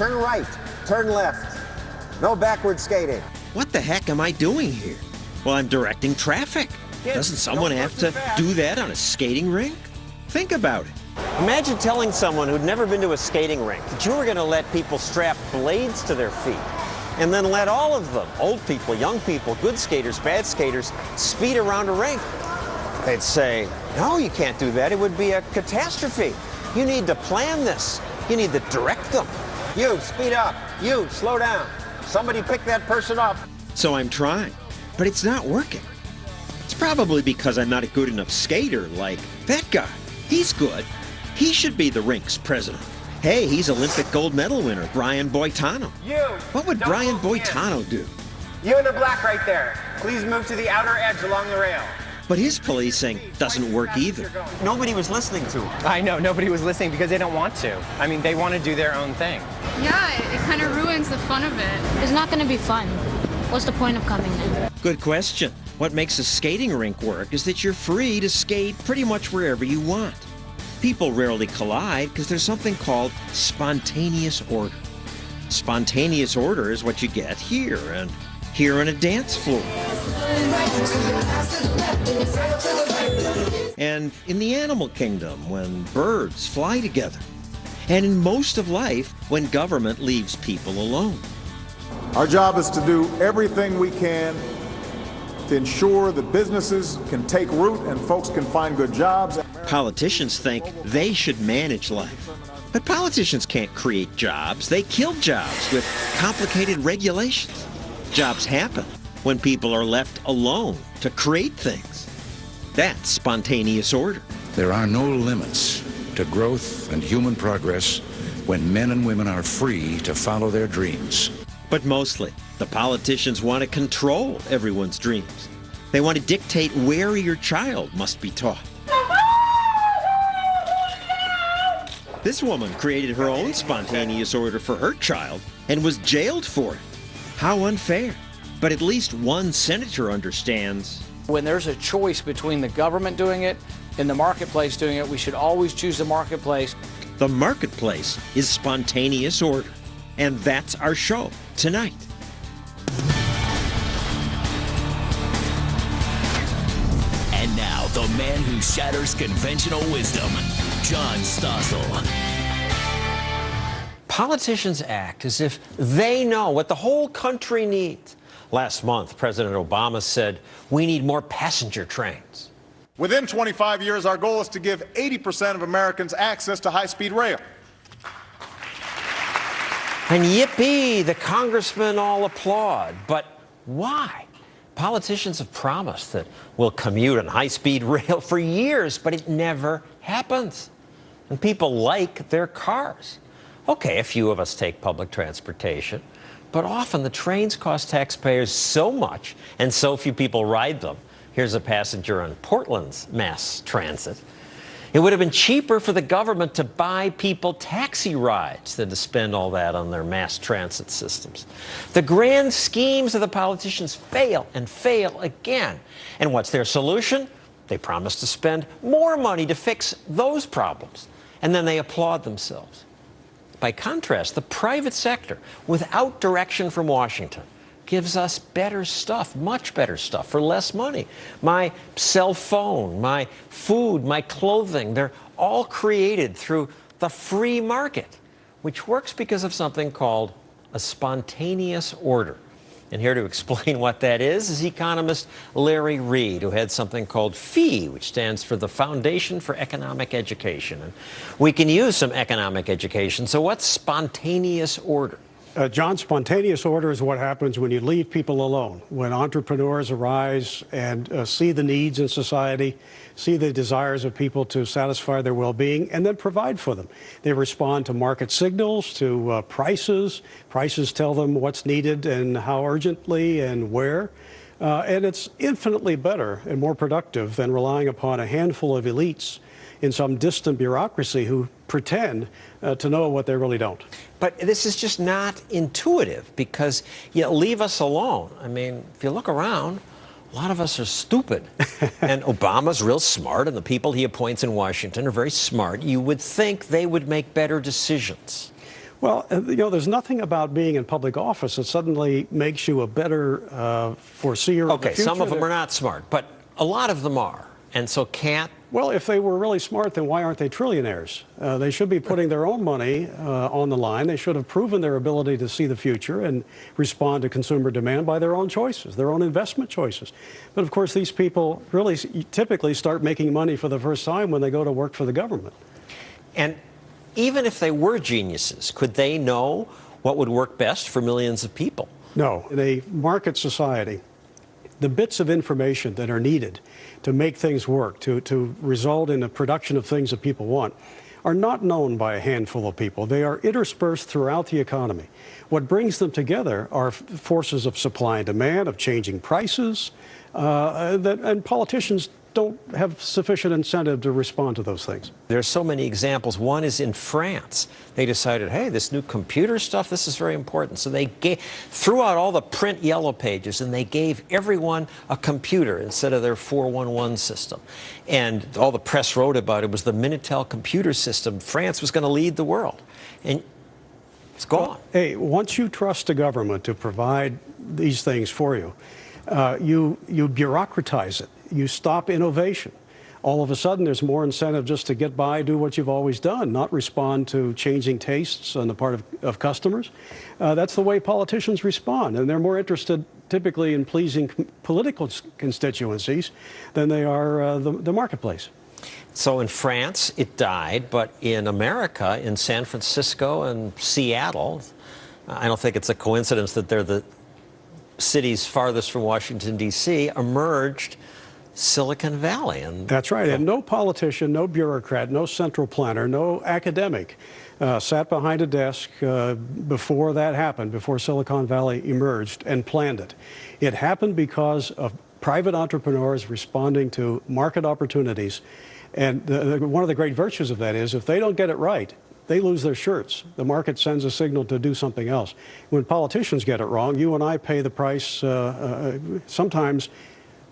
turn right, turn left. No backward skating. What the heck am I doing here? Well, I'm directing traffic. Doesn't someone have to do that on a skating rink? Think about it. Imagine telling someone who'd never been to a skating rink that you were going to let people strap blades to their feet and then let all of them, old people, young people, good skaters, bad skaters, speed around a rink. They'd say, no, you can't do that. It would be a catastrophe. You need to plan this. You need to direct them. You, speed up. You, slow down. Somebody pick that person up. So I'm trying, but it's not working. It's probably because I'm not a good enough skater like that guy. He's good. He should be the rink's president. Hey, he's Olympic gold medal winner, Brian Boitano. You! What would Brian Boitano do? You in the black right there. Please move to the outer edge along the rail. But his policing doesn't work either. Nobody was listening to him. I know, nobody was listening because they don't want to. I mean, they want to do their own thing. Yeah, it kind of ruins the fun of it. It's not going to be fun. What's the point of coming then? Good question. What makes a skating rink work is that you're free to skate pretty much wherever you want. People rarely collide because there's something called spontaneous order. Spontaneous order is what you get here and here on a dance floor. And in the animal kingdom, when birds fly together. And in most of life, when government leaves people alone. Our job is to do everything we can to ensure that businesses can take root and folks can find good jobs. Politicians think they should manage life. But politicians can't create jobs. They kill jobs with complicated regulations. Jobs happen when people are left alone to create things. That's spontaneous order. There are no limits to growth and human progress when men and women are free to follow their dreams. But mostly, the politicians want to control everyone's dreams. They want to dictate where your child must be taught. This woman created her own spontaneous order for her child and was jailed for it. How unfair. But at least one senator understands. When there's a choice between the government doing it and the marketplace doing it, we should always choose the marketplace. The marketplace is spontaneous order. And that's our show tonight. And now, the man who shatters conventional wisdom, John Stossel. Politicians act as if they know what the whole country needs. Last month, President Obama said, we need more passenger trains. Within 25 years, our goal is to give 80% of Americans access to high-speed rail. And yippee, the congressmen all applaud. But why? Politicians have promised that we'll commute on high-speed rail for years, but it never happens. And people like their cars. Okay, a few of us take public transportation, but often the trains cost taxpayers so much and so few people ride them. Here's a passenger on Portland's mass transit. It would have been cheaper for the government to buy people taxi rides than to spend all that on their mass transit systems. The grand schemes of the politicians fail and fail again. And what's their solution? They promise to spend more money to fix those problems, and then they applaud themselves. By contrast, the private sector, without direction from Washington, gives us better stuff, much better stuff, for less money. My cell phone, my food, my clothing, they're all created through the free market, which works because of something called a spontaneous order. And here to explain what that is economist Larry Reed, who had something called FEE, which stands for the Foundation for Economic Education. And we can use some economic education. So what's spontaneous order? John, spontaneous order is what happens when you leave people alone, when entrepreneurs arise and see the needs in society, see the desires of people to satisfy their well-being, and then provide for them. They respond to market signals, to prices. Prices tell them what's needed and how urgently and where. And it's infinitely better and more productive than relying upon a handful of elites in some distant bureaucracy who pretend to know what they really don't. But this is just not intuitive because you leave us alone. I mean, if you look around, a lot of us are stupid. And Obama's real smart, and the people he appoints in Washington are very smart. You would think they would make better decisions. Well, there's nothing about being in public office that suddenly makes you a better foreseer of the future. Some of them are not smart, but a lot of them are. And so can't... Well, if they were really smart, then why aren't they trillionaires? They should be putting their own money on the line. They should have proven their ability to see the future and respond to consumer demand by their own choices, their own investment choices. But of course, these people really typically start making money for the first time when they go to work for the government. And even if they were geniuses, could they know what would work best for millions of people? No. In a market society, the bits of information that are needed to make things work, to result in the production of things that people want, are not known by a handful of people. They are interspersed throughout the economy. What brings them together are forces of supply and demand, of changing prices, and politicians don't have sufficient incentive to respond to those things. There's so many examples. One is in France. They decided, hey, this new computer stuff, this is very important. So they threw out all the print yellow pages and they gave everyone a computer instead of their 411 system. And all the press wrote about it was the Minitel computer system. France was going to lead the world. And it's gone. Well, hey, once you trust the government to provide these things for you, you bureaucratize it. You stop innovation. All of a sudden, there's more incentive just to get by, do what you've always done, not respond to changing tastes on the part of customers. That's the way politicians respond, and they're more interested typically in pleasing political constituencies than they are the marketplace. So in France, it died, but in America, in San Francisco and Seattle, I don't think it's a coincidence that they're the cities farthest from Washington, D.C., emerged Silicon Valley. And that's right. And no politician, no bureaucrat, no central planner, no academic sat behind a desk before that happened, before Silicon Valley emerged, and planned it. It happened because of private entrepreneurs responding to market opportunities. And one of the great virtues of that is if they don't get it right, they lose their shirts. The market sends a signal to do something else. When politicians get it wrong, you and I pay the price sometimes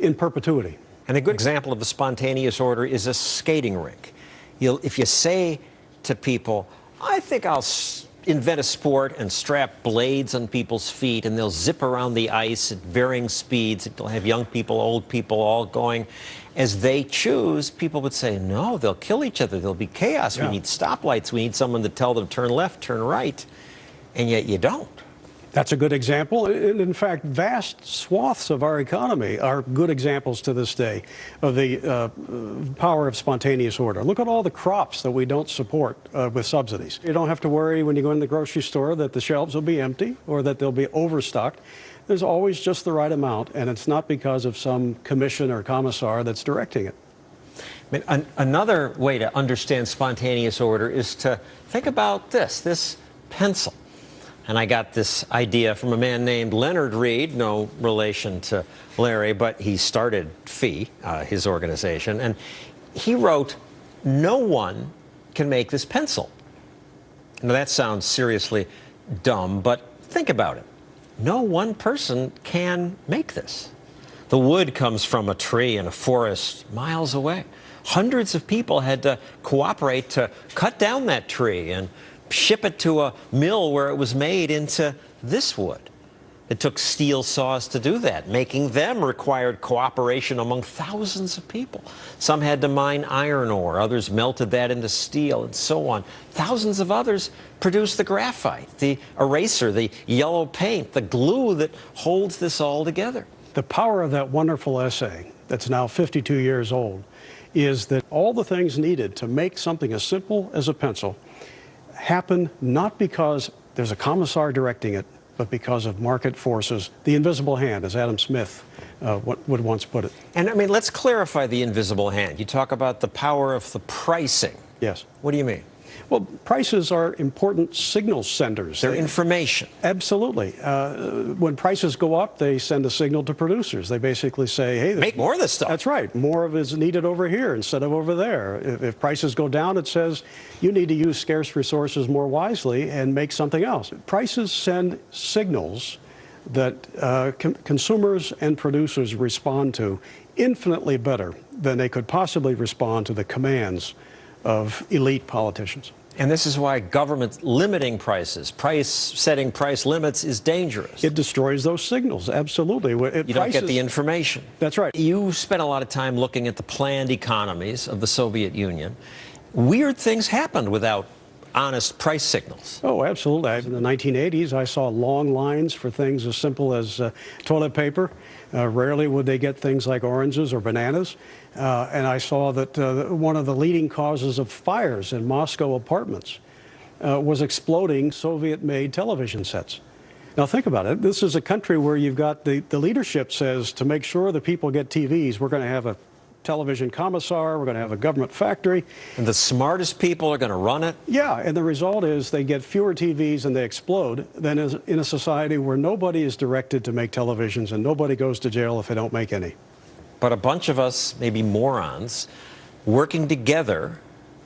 in perpetuity. And a good example of the spontaneous order is a skating rink. If you say to people, I think I'll invent a sport and strap blades on people's feet and they'll zip around the ice at varying speeds. They'll have young people, old people all going as they choose. People would say, no, they'll kill each other. There'll be chaos. Yeah. We need stoplights. We need someone to tell them turn left, turn right. And yet you don't. That's a good example. And in fact, vast swaths of our economy are good examples to this day of the power of spontaneous order. Look at all the crops that we don't support with subsidies. You don't have to worry when you go in the grocery store that the shelves will be empty or that they'll be overstocked. There's always just the right amount, and it's not because of some commission or commissar that's directing it. I mean, another way to understand spontaneous order is to think about this pencil. And I got this idea from a man named Leonard Reed, no relation to Larry, but he started FEE, his organization, and he wrote, no one can make this pencil. Now that sounds seriously dumb, but think about it. No one person can make this. The wood comes from a tree in a forest miles away. Hundreds of people had to cooperate to cut down that tree and ship it to a mill where it was made into this wood. It took steel saws to do that. Making them required cooperation among thousands of people. Some had to mine iron ore, others melted that into steel, and so on. Thousands of others produced the graphite, the eraser, the yellow paint, the glue that holds this all together. The power of that wonderful essay that's now 52 years old is that all the things needed to make something as simple as a pencil happen not because there's a commissar directing it, but because of market forces, the invisible hand, as Adam Smith would once put it. And I mean, let's clarify the invisible hand. You talk about the power of the pricing. Yes. What do you mean? Well, prices are important signal senders. They're information. Absolutely. When prices go up, they send a signal to producers. They basically say, hey, make more of this stuff. That's right. More of it is needed over here instead of over there. If prices go down, it says you need to use scarce resources more wisely and make something else. Prices send signals that consumers and producers respond to infinitely better than they could possibly respond to the commands of elite politicians. And this is why government limiting prices, setting price limits is dangerous. It destroys those signals, absolutely. You don't get the information. That's right. You spent a lot of time looking at the planned economies of the Soviet Union. Weird things happened without honest price signals. Oh, absolutely. In the 1980s, I saw long lines for things as simple as toilet paper. Rarely would they get things like oranges or bananas. And I saw that one of the leading causes of fires in Moscow apartments was exploding Soviet-made television sets. Now think about it. This is a country where you've got the leadership says to make sure the people get TVs, we're going to have a television commissar, we're going to have a government factory. And the smartest people are going to run it? Yeah, and the result is they get fewer TVs and they explode than in a society where nobody is directed to make televisions and nobody goes to jail if they don't make any. But a bunch of us, maybe morons, working together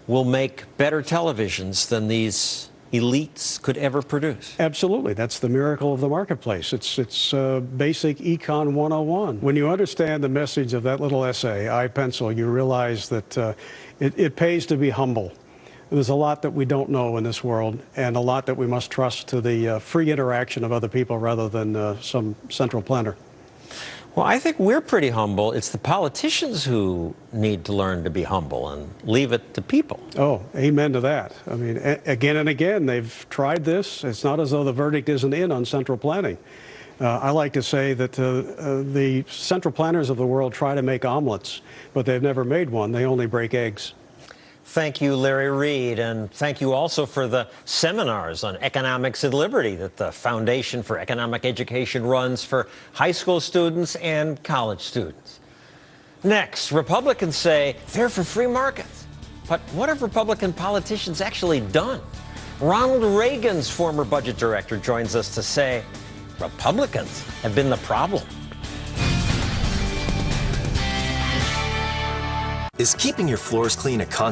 will make better televisions than these elites could ever produce. Absolutely. That's the miracle of the marketplace. It's basic Econ 101. When you understand the message of that little essay, I Pencil, you realize that it pays to be humble. There's a lot that we don't know in this world and a lot that we must trust to the free interaction of other people rather than some central planner. Well, I think we're pretty humble. It's the politicians who need to learn to be humble and leave it to people. Oh, amen to that. I mean, again and again, they've tried this. It's not as though the verdict isn't in on central planning. I like to say that the central planners of the world try to make omelets, but they've never made one. They only break eggs. Thank you, Larry Reed, and thank you also for the seminars on economics and liberty that the Foundation for Economic Education runs for high school students and college students. Next, Republicans say they're for free markets. But what have Republican politicians actually done? Ronald Reagan's former budget director joins us to say Republicans have been the problem. Is keeping your floors clean a constant